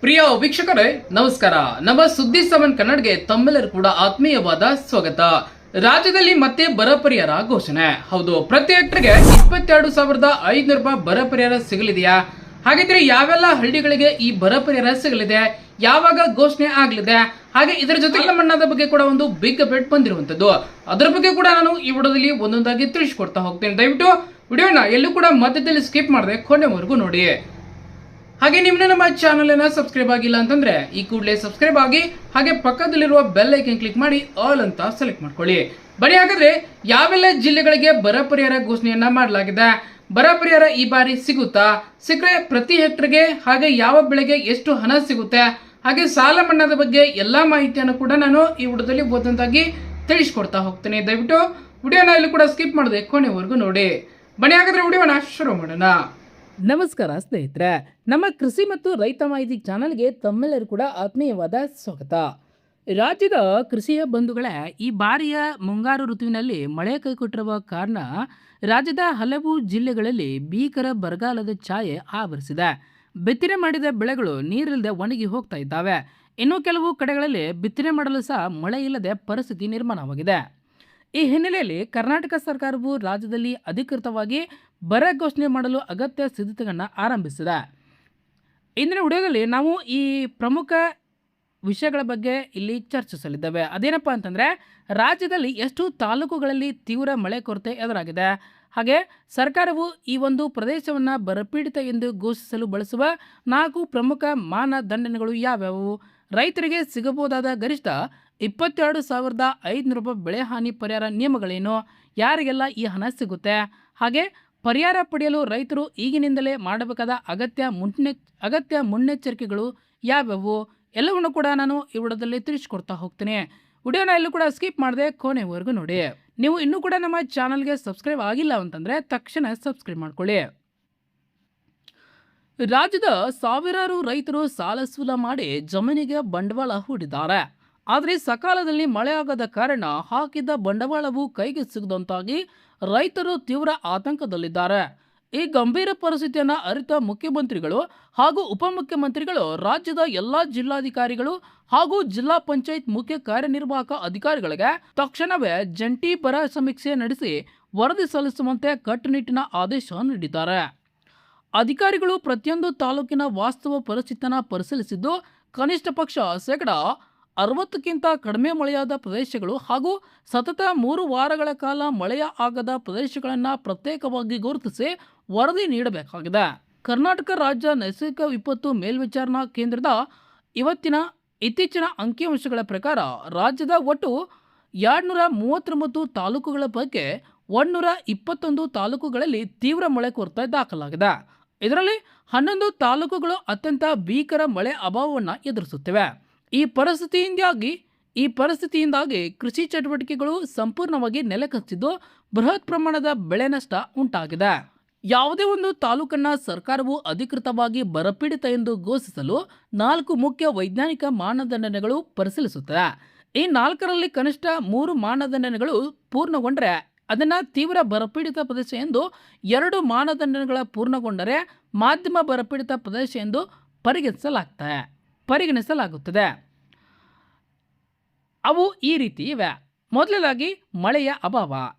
ಪ್ರಿಯ ವೀಕ್ಷಕರೇ ನಮಸ್ಕಾರ. ನಮ್ಮ ಸುದ್ದಿ ಸೆವೆನ್ ಕನ್ನಡಗೆ ತಮ್ಮೆಲ್ಲರೂ ಕೂಡ ಆತ್ಮೀಯವಾದ ಸ್ವಾಗತ. ರಾಜ್ಯದಲ್ಲಿ ಮತ್ತೆ ಬರ ಪರಿಹಾರ ಘೋಷಣೆ. ಹೌದು, ಪ್ರತಿ ಹೆಕ್ಟರ್ಗೆ 22,500 ರೂಪಾಯಿ ಬರ ಪರಿಹಾರ ಸಿಗಲಿದೆಯಾ? ಹಾಗಿದ್ರೆ ಯಾವೆಲ್ಲ ಹಳ್ಳಿಗಳಿಗೆ ಈ ಬರ ಪರಿಹಾರ ಸಿಗಲಿದೆ, ಯಾವಾಗ ಘೋಷಣೆ ಆಗಲಿದೆ, ಹಾಗೆ ಇದರ ಜೊತೆಗೆ ಮಣ್ಣಾದ ಬಗ್ಗೆ ಕೂಡ ಒಂದು ಬಿಗ್ ಅಪ್ಡೇಟ್ ಬಂದಿರುವಂತದ್ದು. ಅದರ ಬಗ್ಗೆ ಕೂಡ ನಾನು ಈ ವಿಡಿಯೋದಲ್ಲಿ ಒಂದೊಂದಾಗಿ ತಿಳಿಸ್ಕೊಡ್ತಾ ಹೋಗ್ತೇನೆ. ದಯವಿಟ್ಟು ವಿಡಿಯೋನ ಎಲ್ಲೂ ಕೂಡ ಮಧ್ಯದಲ್ಲಿ ಸ್ಕಿಪ್ ಮಾಡದೆ ಕೊನೆವರೆಗೂ ನೋಡಿ. ಹಾಗೆ ನಿಮ್ಮನ್ನ ನಮ್ಮ ಚಾನಲ್ ಅನ್ನ ಸಬ್ಸ್ಕ್ರೈಬ್ ಆಗಿಲ್ಲ ಅಂತಂದ್ರೆ ಈ ಕೂಡಲೇ ಸಬ್ಸ್ಕ್ರೈಬ್ ಆಗಿ, ಹಾಗೆ ಪಕ್ಕದಲ್ಲಿರುವ ಬೆಲ್ ಐಕನ್ ಕ್ಲಿಕ್ ಮಾಡಿ ಆಲ್ ಅಂತ ಸೆಲೆಕ್ಟ್ ಮಾಡ್ಕೊಳ್ಳಿ. ಬನ್ನಿ ಹಾಗಾದ್ರೆ ಯಾವೆಲ್ಲ ಜಿಲ್ಲೆಗಳಿಗೆ ಬರ ಪರಿಹಾರ ಘೋಷಣೆಯನ್ನ ಮಾಡಲಾಗಿದೆ, ಬರ ಪರಿಹಾರ ಈ ಬಾರಿ ಸಿಗುತ್ತಾ, ಸಿಕ್ಕರೆ ಪ್ರತಿ ಹೆಕ್ಟರ್ಗೆ, ಹಾಗೆ ಯಾವ ಬೆಳೆಗೆ ಎಷ್ಟು ಹಣ ಸಿಗುತ್ತೆ, ಹಾಗೆ ಸಾಲ ಮನ್ನಾದ ಬಗ್ಗೆ ಎಲ್ಲಾ ಮಾಹಿತಿಯನ್ನು ಕೂಡ ನಾನು ಈ ವಿಡಿಯೋದಲ್ಲಿ ಓದಂತಾಗಿ ತಿಳಿಸ್ಕೊಡ್ತಾ ಹೋಗ್ತೇನೆ. ದಯವಿಟ್ಟು ವಿಡಿಯೋನ ಇಲ್ಲಿ ಕೂಡ ಸ್ಕಿಪ್ ಮಾಡದೆ ಕೊನೆವರೆಗೂ ನೋಡಿ. ಬನ್ನಿ ಹಾಗಾದ್ರೆ ವಿಡಿಯೋನ ಶುರು ಮಾಡೋಣ. ನಮಸ್ಕಾರ ಸ್ನೇಹಿತರೆ, ನಮ್ಮ ಕೃಷಿ ಮತ್ತು ರೈತ ಮಾಹಿತಿ ಚಾನಲ್ಗೆ ತಮ್ಮೆಲ್ಲರೂ ಕೂಡ ಆತ್ಮೀಯವಾದ ಸ್ವಾಗತ. ರಾಜ್ಯದ ಕೃಷಿಯ ಬಂಧುಗಳೇ, ಈ ಬಾರಿಯ ಮುಂಗಾರು ಋತುವಿನಲ್ಲಿ ಮಳೆ ಕೈಕೊಟ್ಟಿರುವ ಕಾರಣ ರಾಜ್ಯದ ಹಲವು ಜಿಲ್ಲೆಗಳಲ್ಲಿ ಭೀಕರ ಬರಗಾಲದ ಛಾಯೆ ಆವರಿಸಿದೆ. ಬಿತ್ತನೆ ಮಾಡಿದ ಬೆಳೆಗಳು ನೀರಿಲ್ಲದೆ ಒಣಗಿ ಹೋಗ್ತಾ ಇದ್ದಾವೆ. ಇನ್ನು ಕೆಲವು ಕಡೆಗಳಲ್ಲಿ ಬಿತ್ತನೆ ಮಾಡಲು ಸಹ ಮಳೆ ಇಲ್ಲದೆ ಪರಿಸ್ಥಿತಿ ನಿರ್ಮಾಣವಾಗಿದೆ. ಈ ಹಿನ್ನೆಲೆಯಲ್ಲಿ ಕರ್ನಾಟಕ ಸರ್ಕಾರವು ರಾಜ್ಯದಲ್ಲಿ ಅಧಿಕೃತವಾಗಿ ಬರ ಘೋಷಣೆ ಮಾಡಲು ಅಗತ್ಯ ಸಿದ್ಧತೆಗಳನ್ನು ಆರಂಭಿಸಿದೆ. ಇಂದಿನ ವಿಡಿಯೋದಲ್ಲಿ ನಾವು ಈ ಪ್ರಮುಖ ವಿಷಯಗಳ ಬಗ್ಗೆ ಇಲ್ಲಿ ಚರ್ಚಿಸಲಿದ್ದೇವೆ. ಅದೇನಪ್ಪ ಅಂತಂದರೆ, ರಾಜ್ಯದಲ್ಲಿ ಎಷ್ಟು ತಾಲೂಕುಗಳಲ್ಲಿ ತೀವ್ರ ಮಳೆ ಕೊರತೆ ಎದುರಾಗಿದೆ, ಹಾಗೆ ಸರ್ಕಾರವು ಈ ಒಂದು ಪ್ರದೇಶವನ್ನು ಬರಪೀಡಿತ ಎಂದು ಘೋಷಿಸಲು ಬಳಸುವ 4 ಪ್ರಮುಖ ಮಾನದಂಡನೆಗಳು ಯಾವ್ಯಾವು, ರೈತರಿಗೆ ಸಿಗಬಹುದಾದ ಗರಿಷ್ಠ 22,500 ರೂಪಾಯಿ ಬೆಳೆ ಹಾನಿ ಪರಿಹಾರ ನಿಯಮಗಳೇನು, ಯಾರಿಗೆಲ್ಲ ಈ ಹಣ ಸಿಗುತ್ತೆ, ಹಾಗೆ ಪರಿಹಾರ ಪಡೆಯಲು ರೈತರು ಈಗಿನಿಂದಲೇ ಮಾಡಬೇಕಾದ ಅಗತ್ಯ ಮುನ್ನೆಚ್ಚರಿಕೆಗಳು ಯಾವ್ಯಾವು ಎಲ್ಲವನ್ನು ಕೂಡ ನಾನು ಈ ವಿಡಿಯೋದಲ್ಲಿ ತಿಳಿಸ್ಕೊಡ್ತಾ ಹೋಗ್ತೀನಿ. ವಿಡಿಯೋನ ಎಲ್ಲೂ ಕೂಡ ಸ್ಕಿಪ್ ಮಾಡದೆ ಕೊನೆವರೆಗೂ ನೋಡಿ. ನೀವು ಇನ್ನೂ ಕೂಡ ನಮ್ಮ ಚಾನಲ್ಗೆ ಸಬ್ಸ್ಕ್ರೈಬ್ ಆಗಿಲ್ಲ ಅಂತಂದರೆ ತಕ್ಷಣ ಸಬ್ಸ್ಕ್ರೈಬ್ ಮಾಡ್ಕೊಳ್ಳಿ. ರಾಜ್ಯದ ಸಾವಿರಾರು ರೈತರು ಸಾಲ ಸೂಲ ಮಾಡಿ ಜಮೀನಿಗೆ ಬಂಡವಾಳ ಹೂಡಿದ್ದಾರೆ. ಆದರೆ ಸಕಾಲದಲ್ಲಿ ಮಳೆ ಆಗದ ಕಾರಣ ಹಾಕಿದ್ದ ಬಂಡವಾಳವು ಕೈಗೆ ಸಿಗದಂತಾಗಿ ರೈತರು ತೀವ್ರ ಆತಂಕದಲ್ಲಿದ್ದಾರೆ. ಈ ಗಂಭೀರ ಪರಿಸ್ಥಿತಿಯನ್ನು ಅರಿತ ಮುಖ್ಯಮಂತ್ರಿಗಳು ಹಾಗೂ ಉಪಮುಖ್ಯಮಂತ್ರಿಗಳು ರಾಜ್ಯದ ಎಲ್ಲ ಜಿಲ್ಲಾಧಿಕಾರಿಗಳು ಹಾಗೂ ಜಿಲ್ಲಾ ಪಂಚಾಯತ್ ಮುಖ್ಯ ಕಾರ್ಯನಿರ್ವಾಹಕ ಅಧಿಕಾರಿಗಳಿಗೆ ತಕ್ಷಣವೇ ಜಂಟಿ ಬರ ಸಮೀಕ್ಷೆ ನಡೆಸಿ ವರದಿ ಸಲ್ಲಿಸುವಂತೆ ಕಟ್ಟುನಿಟ್ಟಿನ ಆದೇಶ ನೀಡಿದ್ದಾರೆ. ಅಧಿಕಾರಿಗಳು ಪ್ರತಿಯೊಂದು ತಾಲೂಕಿನ ವಾಸ್ತವ ಪರಿಸ್ಥಿತಿಯನ್ನು ಪರಿಶೀಲಿಸಿದ್ದು, ಕನಿಷ್ಠ ಪಕ್ಷ 60ಕ್ಕಿಂತ ಕಡಿಮೆ ಮಳೆಯಾದ ಪ್ರದೇಶಗಳು ಹಾಗೂ ಸತತ 3 ವಾರಗಳ ಕಾಲ ಮಳೆಯ ಆಗದ ಪ್ರದೇಶಗಳನ್ನು ಪ್ರತ್ಯೇಕವಾಗಿ ಗುರುತಿಸಿ ವರದಿ ನೀಡಬೇಕಾಗಿದೆ. ಕರ್ನಾಟಕ ರಾಜ್ಯ ನೈಸರ್ಗಿಕ ವಿಪತ್ತು ಮೇಲ್ವಿಚಾರಣಾ ಕೇಂದ್ರದ ಇತ್ತೀಚಿನ ಅಂಕಿಅಂಶಗಳ ಪ್ರಕಾರ ರಾಜ್ಯದ ಒಟ್ಟು 239 ತಾಲೂಕುಗಳ ಪೈಕಿ 121 ತಾಲೂಕುಗಳಲ್ಲಿ ತೀವ್ರ ಮಳೆ ಕೊರತೆ ದಾಖಲಾಗಿದೆ. ಇದರಲ್ಲಿ 11 ತಾಲೂಕುಗಳು ಅತ್ಯಂತ ಭೀಕರ ಮಳೆ ಅಭಾವವನ್ನು ಎದುರಿಸುತ್ತಿವೆ. ಈ ಪರಿಸ್ಥಿತಿಯಿಂದಾಗಿ ಕೃಷಿ ಚಟುವಟಿಕೆಗಳು ಸಂಪೂರ್ಣವಾಗಿ ನೆಲಕಚ್ಚಿದ್ದು ಬೃಹತ್ ಪ್ರಮಾಣದ ಬೆಳೆ ನಷ್ಟ ಉಂಟಾಗಿದೆ. ಯಾವುದೇ ಒಂದು ತಾಲೂಕನ್ನು ಸರ್ಕಾರವು ಅಧಿಕೃತವಾಗಿ ಬರಪೀಡಿತ ಎಂದು ಘೋಷಿಸಲು 4 ಮುಖ್ಯ ವೈಜ್ಞಾನಿಕ ಮಾನದಂಡನೆಗಳು ಪರಿಶೀಲಿಸುತ್ತದೆ. ಈ 4ರಲ್ಲಿ ಕನಿಷ್ಠ 3 ಮಾನದಂಡನೆಗಳು ಪೂರ್ಣಗೊಂಡರೆ ಅದನ್ನು ತೀವ್ರ ಬರಪೀಡಿತ ಪ್ರದೇಶ ಎಂದು, 2 ಮಾನದಂಡನೆಗಳ ಪೂರ್ಣಗೊಂಡರೆ ಮಾಧ್ಯಮ ಬರಪೀಡಿತ ಪ್ರದೇಶ ಎಂದು ಪರಿಗಣಿಸಲಾಗುತ್ತದೆ. ಅವು ಈ ರೀತಿ ಇವೆ. ಮೊದಲನೇದಾಗಿ ಮಳೆಯ ಅಭಾವ.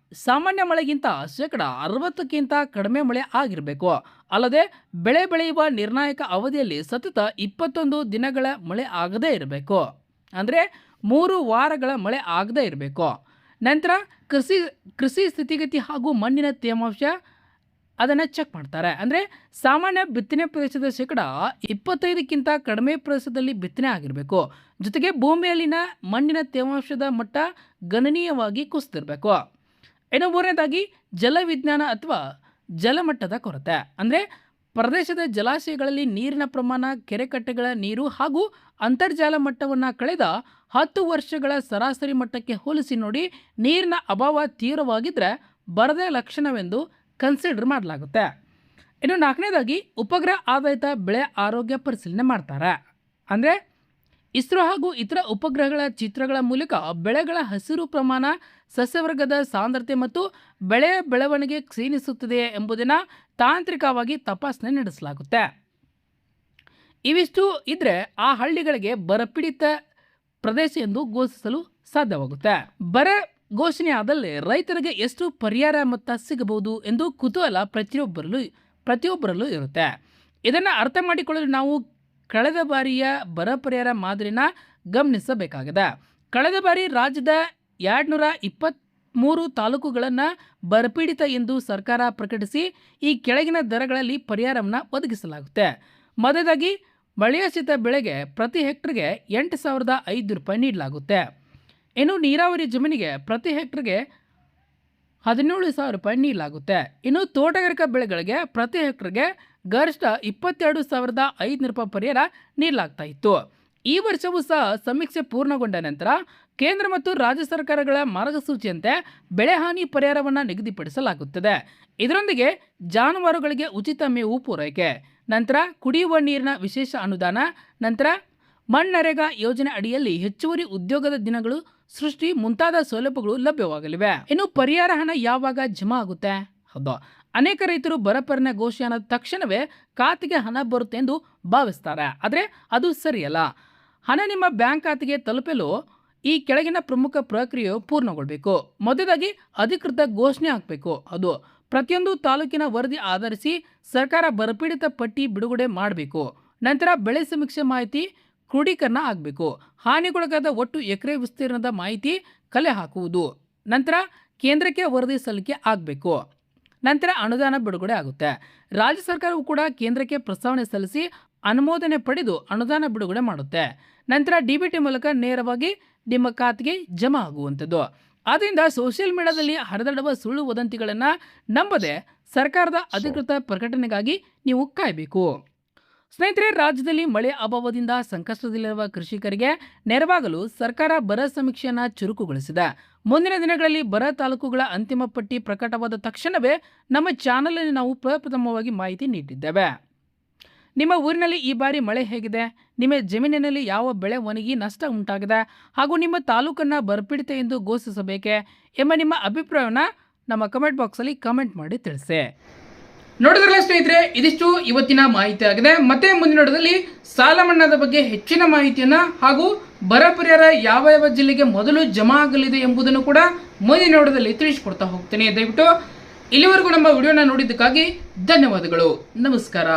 ಸಾಮಾನ್ಯ ಮಳೆಗಿಂತ 60ಕ್ಕಿಂತ ಕಡಿಮೆ ಮಳೆ ಆಗಿರಬೇಕು. ಅಲ್ಲದೆ ಬೆಳೆ ಬೆಳೆಯುವ ನಿರ್ಣಾಯಕ ಅವಧಿಯಲ್ಲಿ ಸತತ 21 ದಿನಗಳ ಮಳೆ ಆಗದೇ ಇರಬೇಕು. ಅಂದರೆ 3 ವಾರಗಳ ಮಳೆ ಆಗದೇ ಇರಬೇಕು. ನಂತರ ಕೃಷಿ ಸ್ಥಿತಿಗತಿ ಹಾಗೂ ಮಣ್ಣಿನ ತೇವಾಂಶ ಅದನ್ನು ಚೆಕ್ ಮಾಡ್ತಾರೆ. ಅಂದರೆ ಸಾಮಾನ್ಯ ಬಿತ್ತನೆ ಪ್ರದೇಶದ 25ಕ್ಕಿಂತ ಕಡಿಮೆ ಪ್ರದೇಶದಲ್ಲಿ ಬಿತ್ತನೆ ಆಗಿರಬೇಕು. ಜೊತೆಗೆ ಭೂಮಿಯಲ್ಲಿನ ಮಣ್ಣಿನ ತೇವಾಂಶದ ಮಟ್ಟ ಗಣನೀಯವಾಗಿ ಕುಸಿದಿರಬೇಕು. ಇನ್ನು 3ನೇದಾಗಿ ಜಲವಿಜ್ಞಾನ ಅಥವಾ ಜಲಮಟ್ಟದ ಕೊರತೆ. ಅಂದರೆ ಪ್ರದೇಶದ ಜಲಾಶಯಗಳಲ್ಲಿ ನೀರಿನ ಪ್ರಮಾಣ, ಕೆರೆಕಟ್ಟೆಗಳ ನೀರು ಹಾಗೂ ಅಂತರ್ಜಲ ಮಟ್ಟವನ್ನು ಕಳೆದ 10 ವರ್ಷಗಳ ಸರಾಸರಿ ಮಟ್ಟಕ್ಕೆ ಹೋಲಿಸಿ ನೋಡಿ ನೀರಿನ ಅಭಾವ ತೀವ್ರವಾಗಿದ್ದರೆ ಬರದ ಲಕ್ಷಣವೆಂದು ಕನ್ಸಿಡರ್ ಮಾಡಲಾಗುತ್ತೆ. ಇನ್ನು 4ನೇದಾಗಿ ಉಪಗ್ರಹ ಆಧಾರಿತ ಬೆಳೆ ಆರೋಗ್ಯ ಪರಿಶೀಲನೆ ಮಾಡ್ತಾರೆ. ಅಂದರೆ ಇಸ್ರೋ ಹಾಗೂ ಇತರ ಉಪಗ್ರಹಗಳ ಚಿತ್ರಗಳ ಮೂಲಕ ಬೆಳೆಗಳ ಹಸಿರು ಪ್ರಮಾಣ, ಸಸ್ಯವರ್ಗದ ಸಾಂದ್ರತೆ ಮತ್ತು ಬೆಳೆಯ ಬೆಳವಣಿಗೆ ಕ್ಷೀಣಿಸುತ್ತಿದೆಯೇ ಎಂಬುದನ್ನು ತಾಂತ್ರಿಕವಾಗಿ ತಪಾಸಣೆ ನಡೆಸಲಾಗುತ್ತೆ. ಇವಿಷ್ಟು ಇದ್ರೆ ಆ ಹಳ್ಳಿಗಳಿಗೆ ಬರಪೀಡಿತ ಪ್ರದೇಶ ಎಂದು ಘೋಷಿಸಲು ಸಾಧ್ಯವಾಗುತ್ತೆ. ಬರ ಘೋಷಣೆ ಆದಲ್ಲಿ ರೈತರಿಗೆ ಎಷ್ಟು ಪರಿಹಾರ ಮೊತ್ತ ಸಿಗಬಹುದು ಎಂದು ಕುತೂಹಲ ಪ್ರತಿಯೊಬ್ಬರಲ್ಲೂ ಇರುತ್ತೆ. ಇದನ್ನು ಅರ್ಥ ಮಾಡಿಕೊಳ್ಳಲು ನಾವು ಕಳೆದ ಬಾರಿಯ ಬರ ಪರಿಹಾರ ಮಾದರಿನ ಗಮನಿಸಬೇಕಾಗಿದೆ. ಕಳೆದ ಬಾರಿ ರಾಜ್ಯದ 223 ತಾಲೂಕುಗಳನ್ನು ಬರಪೀಡಿತ ಎಂದು ಸರ್ಕಾರ ಪ್ರಕಟಿಸಿ ಈ ಕೆಳಗಿನ ದರಗಳಲ್ಲಿ ಪರಿಹಾರವನ್ನು ಒದಗಿಸಲಾಗುತ್ತೆ. ಮೊದಲಾಗಿ ಮಳೆಯಾಶ್ರಿತ ಬೆಳೆಗೆ ಪ್ರತಿ ಹೆಕ್ಟರ್ಗೆ 8,500 ರೂಪಾಯಿ ನೀಡಲಾಗುತ್ತೆ. ಇನ್ನು ನೀರಾವರಿ ಜಮೀನಿಗೆ ಪ್ರತಿ ಹೆಕ್ಟರ್ಗೆ 17,000 ರೂಪಾಯಿ ನೀಡಲಾಗುತ್ತೆ. ಇನ್ನು ತೋಟಗಾರಿಕಾ ಬೆಳೆಗಳಿಗೆ ಪ್ರತಿ ಹೆಕ್ಟರ್ಗೆ ಗರಿಷ್ಠ 22,500 ರೂಪಾಯಿ ಪರಿಹಾರ ನೀಡಲಾಗ್ತಾ ಇತ್ತು. ಈ ವರ್ಷವೂ ಸಹ ಸಮೀಕ್ಷೆ ಪೂರ್ಣಗೊಂಡ ನಂತರ ಕೇಂದ್ರ ಮತ್ತು ರಾಜ್ಯ ಸರ್ಕಾರಗಳ ಮಾರ್ಗಸೂಚಿಯಂತೆ ಬೆಳೆ ಹಾನಿ ಪರಿಹಾರವನ್ನು ನಿಗದಿಪಡಿಸಲಾಗುತ್ತದೆ. ಇದರೊಂದಿಗೆ ಜಾನುವಾರುಗಳಿಗೆ ಉಚಿತ ಮೇವು ಪೂರೈಕೆ, ನಂತರ ಕುಡಿಯುವ ನೀರಿನ ವಿಶೇಷ ಅನುದಾನ, ನಂತರ ಮನ್ರೇಗಾ ಯೋಜನೆ ಅಡಿಯಲ್ಲಿ ಹೆಚ್ಚುವರಿ ಉದ್ಯೋಗದ ದಿನಗಳು ಸೃಷ್ಟಿ ಮುಂತಾದ ಸೌಲಭ್ಯಗಳು ಲಭ್ಯವಾಗಲಿವೆ. ಇನ್ನು ಪರಿಹಾರ ಹಣ ಯಾವಾಗ ಜಮಾ ಆಗುತ್ತೆ? ಹೌದು, ಅನೇಕ ರೈತರು ಬರ ಪರಿಹಾರ ಘೋಷಣೆ ತಕ್ಷಣವೇ ಖಾತೆಗೆ ಹಣ ಬರುತ್ತೆ ಎಂದು ಭಾವಿಸ್ತಾರೆ. ಆದರೆ ಅದು ಸರಿಯಲ್ಲ. ಹಣ ನಿಮ್ಮ ಬ್ಯಾಂಕ್ ಖಾತೆಗೆ ತಲುಪಲು ಈ ಕೆಳಗಿನ ಪ್ರಮುಖ ಪ್ರಕ್ರಿಯೆಯು ಪೂರ್ಣಗೊಳ್ಳಬೇಕು. ಮೊದಲಾಗಿ ಅಧಿಕೃತ ಘೋಷಣೆ ಆಗಬೇಕು. ಅದು ಪ್ರತಿಯೊಂದು ತಾಲೂಕಿನ ವರದಿ ಆಧರಿಸಿ ಸರ್ಕಾರ ಬರಪೀಡಿತ ಪಟ್ಟಿ ಬಿಡುಗಡೆ ಮಾಡಬೇಕು. ನಂತರ ಬೆಳೆ ಸಮೀಕ್ಷೆ ಮಾಹಿತಿ ಕ್ರೋಢೀಕರಣ ಆಗಬೇಕು. ಹಾನಿಗೊಳಗಾದ ಒಟ್ಟು ಎಕರೆ ವಿಸ್ತೀರ್ಣದ ಮಾಹಿತಿ ಕಲೆ ಹಾಕುವುದು. ನಂತರ ಕೇಂದ್ರಕ್ಕೆ ವರದಿ ಸಲ್ಲಿಕೆ ಆಗಬೇಕು. ನಂತರ ಅನುದಾನ ಬಿಡುಗಡೆ ಆಗುತ್ತೆ. ರಾಜ್ಯ ಸರ್ಕಾರವು ಕೂಡ ಕೇಂದ್ರಕ್ಕೆ ಪ್ರಸ್ತಾವನೆ ಸಲ್ಲಿಸಿ ಅನುಮೋದನೆ ಪಡೆದು ಅನುದಾನ ಬಿಡುಗಡೆ ಮಾಡುತ್ತೆ. ನಂತರ DBT ಮೂಲಕ ನೇರವಾಗಿ ನಿಮ್ಮ ಖಾತೆಗೆ ಜಮಾ ಆಗುವಂಥದ್ದು. ಆದ್ದರಿಂದ ಸೋಷಿಯಲ್ ಮೀಡಿಯಾದಲ್ಲಿ ಹರಿದಾಡುವ ಸುಳ್ಳು ವದಂತಿಗಳನ್ನು ನಂಬದೆ ಸರ್ಕಾರದ ಅಧಿಕೃತ ಪ್ರಕಟಣೆಗಾಗಿ ನೀವು ಕಾಯಬೇಕು. ಸ್ನೇಹಿತರೆ, ರಾಜ್ಯದಲ್ಲಿ ಮಳೆ ಅಭಾವದಿಂದ ಸಂಕಷ್ಟದಲ್ಲಿರುವ ಕೃಷಿಕರಿಗೆ ನೆರವಾಗಲು ಸರ್ಕಾರ ಬರ ಸಮೀಕ್ಷೆಯನ್ನು ಚುರುಕುಗೊಳಿಸಿದೆ. ಮುಂದಿನ ದಿನಗಳಲ್ಲಿ ಬರ ತಾಲೂಕುಗಳ ಅಂತಿಮ ಪಟ್ಟಿ ಪ್ರಕಟವಾದ ತಕ್ಷಣವೇ ನಮ್ಮ ಚಾನಲಲ್ಲಿ ನಾವು ಪ್ರಪ್ರಥಮವಾಗಿ ಮಾಹಿತಿ ನೀಡಿದ್ದೇವೆ. ನಿಮ್ಮ ಊರಿನಲ್ಲಿ ಈ ಬಾರಿ ಮಳೆ ಹೇಗಿದೆ? ನಿಮ್ಮ ಜಮೀನಿನಲ್ಲಿ ಯಾವ ಬೆಳೆ ಒಣಗಿ ನಷ್ಟ ಉಂಟಾಗಿದೆ? ಹಾಗೂ ನಿಮ್ಮ ತಾಲೂಕನ್ನು ಬರಪೀಡಿತ ಎಂದು ಘೋಷಿಸಬೇಕೆ ಎಂಬ ನಿಮ್ಮ ಅಭಿಪ್ರಾಯವನ್ನು ನಮ್ಮ ಕಮೆಂಟ್ ಬಾಕ್ಸಲ್ಲಿ ಕಮೆಂಟ್ ಮಾಡಿ ತಿಳಿಸಿ. ನೋಡಿದ್ರಲ್ಲ ಸ್ನೇಹಿತರೆ, ಇದಿಷ್ಟು ಇವತ್ತಿನ ಮಾಹಿತಿ ಆಗಿದೆ. ಮತ್ತೆ ಮುಂದಿನ ನೋಡೋದಲ್ಲಿ ಸಾಲ ಮನ್ನಾದ ಬಗ್ಗೆ ಹೆಚ್ಚಿನ ಮಾಹಿತಿಯನ್ನ ಹಾಗೂ ಬರ ಪರಿಹಾರ ಯಾವ ಜಿಲ್ಲೆಗೆ ಮೊದಲು ಜಮಾ ಆಗಲಿದೆ ಎಂಬುದನ್ನು ಕೂಡ ಮುಂದಿನ ನೋಡೋದಲ್ಲಿ ತಿಳಿಸಿಕೊಡ್ತಾ ಹೋಗ್ತೇನೆ. ದಯವಿಟ್ಟು ಇಲ್ಲಿವರೆಗೂ ನಮ್ಮ ವಿಡಿಯೋನ ನೋಡಿದ್ದಕ್ಕಾಗಿ ಧನ್ಯವಾದಗಳು. ನಮಸ್ಕಾರ.